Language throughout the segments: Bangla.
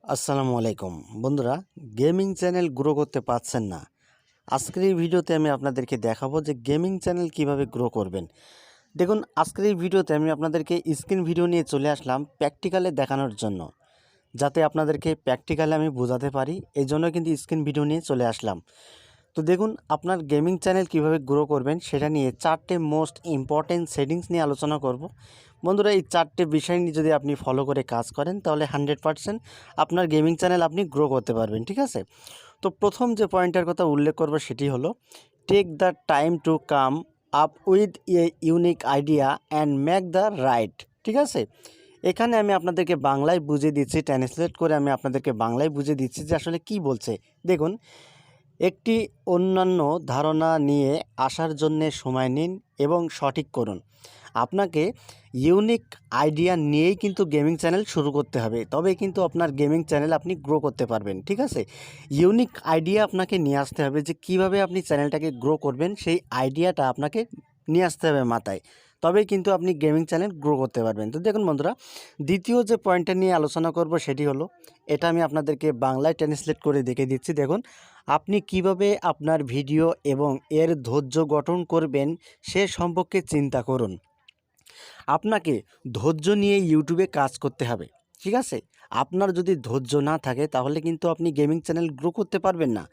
আসসালামু আলাইকুম বন্ধুরা, গেমিং চ্যানেল গ্রো করতে পারছেন না। আজকের এই ভিডিওতে আমি আপনাদেরকে দেখাবো যে গেমিং চ্যানেল কিভাবে গ্রো করবেন। দেখুন, আজকের এই ভিডিওতে আমি আপনাদেরকে স্ক্রিন ভিডিও নিয়ে চলে আসলাম প্র্যাকটিক্যালে দেখানোর জন্য, যাতে আপনাদেরকে প্র্যাকটিক্যালে আমি বোঝাতে পারি। এই জন্য কিন্তু স্ক্রিন ভিডিও নিয়ে চলে আসলাম। তো দেখুন, আপনার গেমিং চ্যানেল কিভাবে গ্রো করবেন সেটা নিয়ে 4টে মোস্ট ইম্পর্টেন্ট সেটিংস নিয়ে আলোচনা করব। বন্ধুরা, এই 4টে বিষয় নিয়ে যদি আপনি ফলো করে কাজ করেন তাহলে 100% আপনার গেমিং চ্যানেল আপনি গ্রো করতে পারবেন। ঠিক আছে? তো প্রথম যে পয়েন্টের কথা উল্লেখ করব সেটি হলো take the time to come up with a unique idea and make the right. ঠিক আছে? এখানে আমি আপনাদেরকে বাংলায় বুঝিয়ে দিচ্ছি, ট্রান্সলেট করে আমি আপনাদেরকে বাংলায় বুঝিয়ে দিচ্ছি যে আসলে কি বলছে। দেখুন, একটি অন্যান্য ধারণা নিয়ে আসার জন্যে সময় নিন এবং সঠিক করুন। আপনাকে ইউনিক আইডিয়া নিয়েই কিন্তু গেমিং চ্যানেল শুরু করতে হবে, তবেই কিন্তু আপনার গেমিং চ্যানেল আপনি গ্রো করতে পারবেন। ঠিক আছে? ইউনিক আইডিয়া আপনাকে নিয়ে আসতে হবে যে কিভাবে আপনি চ্যানেলটাকে গ্রো করবেন, সেই আইডিয়াটা আপনাকে নিয়ে আসতে হবে মাথায়, তবেই কিন্তু আপনি গেমিং চ্যানেল গ্রো করতে পারবেন। তো দেখুন বন্ধুরা, দ্বিতীয় যে পয়েন্টটা নিয়ে আলোচনা করব সেটি হলো, এটা আমি আপনাদেরকে বাংলায় ট্রান্সলেট করে দেখে দিচ্ছি। দেখুন, আপনি কিভাবে আপনার ভিডিও এবং এর ধৈর্য গঠন করবেন সে সম্পর্কে চিন্তা করুন। আপনাকে ধৈর্য নিয়ে ইউটিউবে কাজ করতে হবে। ঠিক আছে? আপনার যদি ধৈর্য না থাকে তাহলে কিন্তু আপনি গেমিং চ্যানেল গ্রো করতে পারবেন না,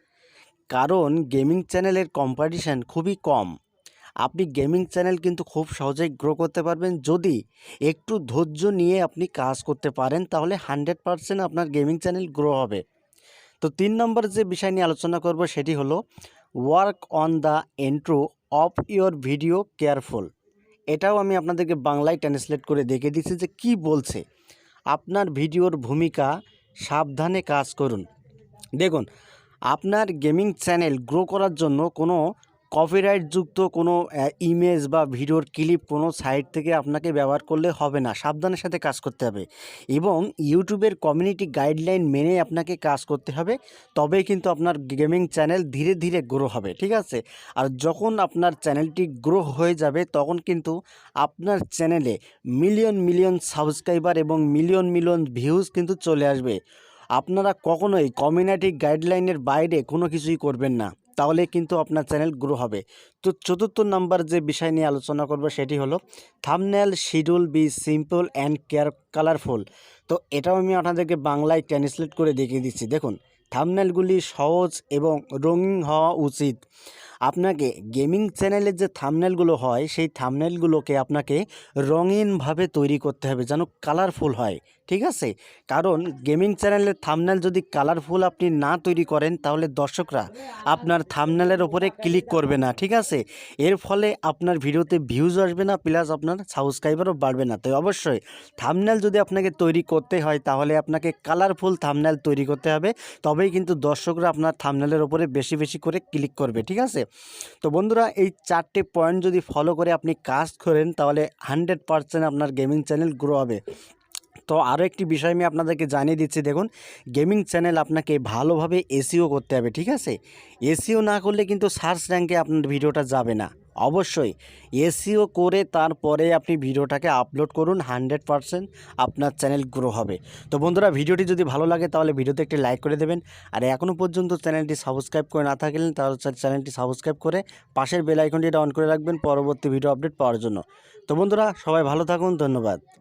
কারণ গেমিং চ্যানেলের কম্পিটিশান খুবই কম। আপনি গেমিং চ্যানেল কিন্তু খুব সহজেই গ্রো করতে পারবেন যদি একটু ধৈর্য নিয়ে আপনি কাজ করতে পারেন, তাহলে 100% আপনার গেমিং চ্যানেল গ্রো হবে। তো 3 নম্বর যে বিষয় নিয়ে আলোচনা করব সেটি হলো work on the intro of your video careful. এটাও আমি আপনাদেরকে বাংলায় ট্রান্সলেট করে দেখে দিচ্ছি যে কি বলছে। আপনার ভিডিওর ভূমিকা সাবধানে কাজ করুন। দেখুন, আপনার গেমিং চ্যানেল গ্রো করার জন্য কোনো কপিরাইটযুক্ত কোনো ইমেজ বা ভিডিওর ক্লিপ কোনো সাইট থেকে আপনাকে ব্যবহার করলে হবে না। সাবধানের সাথে কাজ করতে হবে এবং ইউটিউবের কমিউনিটি গাইডলাইন মেনে আপনাকে কাজ করতে হবে, তবেই কিন্তু আপনার গেমিং চ্যানেল ধীরে ধীরে গ্রো হবে। ঠিক আছে? আর যখন আপনার চ্যানেলটি গ্রো হয়ে যাবে তখন কিন্তু আপনার চ্যানেলে মিলিয়ন মিলিয়ন সাবস্ক্রাইবার এবং মিলিয়ন মিলিয়ন ভিউজ কিন্তু চলে আসবে। আপনারা কখনোই কমিউনিটি গাইডলাইনের বাইরে কোনো কিছুই করবেন না, তাহলে কিন্তু আপনার চ্যানেল গ্রো হবে। তো চতুর্থ নাম্বার যে বিষয় নিয়ে আলোচনা করব সেটি হলো thumbnail schedule be simple and colourful. তো এটাও আমি আপনাদেরকে বাংলায় ট্রান্সলেট করে দেখিয়ে দিচ্ছি। দেখুন, থাম্বনেলগুলি সহজ এবং রঙিন হওয়া উচিত। আপনাকে গেমিং চ্যানেলের যে থাম্বনেলগুলো হয় সেই থাম্বনেলগুলোকে আপনাকে রঙিনভাবে তৈরি করতে হবে, যেন কালারফুল হয়। ঠিক আছে? কারণ গেমিং চ্যানেলের থাম্বনেল যদি কালারফুল আপনি না তৈরি করেন তাহলে দর্শকরা আপনার থাম্বনেলের ওপরে ক্লিক করবে না। ঠিক আছে? এর ফলে আপনার ভিডিওতে ভিউজ আসবে না, প্লাস আপনার সাবস্ক্রাইবারও বাড়বে না। তাই অবশ্যই থাম্বনেল যদি আপনাকে তৈরি করতে হয় তাহলে আপনাকে কালারফুল থাম্বনেল তৈরি করতে হবে, তবেই কিন্তু দর্শকরা আপনার থাম্বনেলের ওপরে বেশি বেশি করে ক্লিক করবে। ঠিক আছে? তো বন্ধুরা, এই 4টে পয়েন্ট যদি ফলো করে আপনি কাজ করেন তাহলে 100% আপনার গেমিং চ্যানেল গ্রো হবে। তো আরও একটি বিষয় আমি আপনাদেরকে জানিয়ে দিচ্ছি। দেখুন, গেমিং চ্যানেল আপনাকে ভালোভাবে এসইও করতে হবে। ঠিক আছে? এসইও না করলে কিন্তু সার্চ র্যাঙ্কে আপনার ভিডিওটা যাবে না। অবশ্যই এসইও করে তারপরে আপনি ভিডিওটাকে আপলোড করুন, 100% আপনার চ্যানেল গ্রো হবে। তো বন্ধুরা, ভিডিওটি যদি ভালো লাগে তাহলে ভিডিওতে একটি লাইক করে দেবেন, আর এখনও পর্যন্ত চ্যানেলটি সাবস্ক্রাইব করে না থাকলেন তাহলে চ্যানেলটি সাবস্ক্রাইব করে পাশের বেল আইকনটি অন করে রাখবেন পরবর্তী ভিডিও আপডেট পাওয়ার জন্য। তো বন্ধুরা, সবাই ভালো থাকুন। ধন্যবাদ।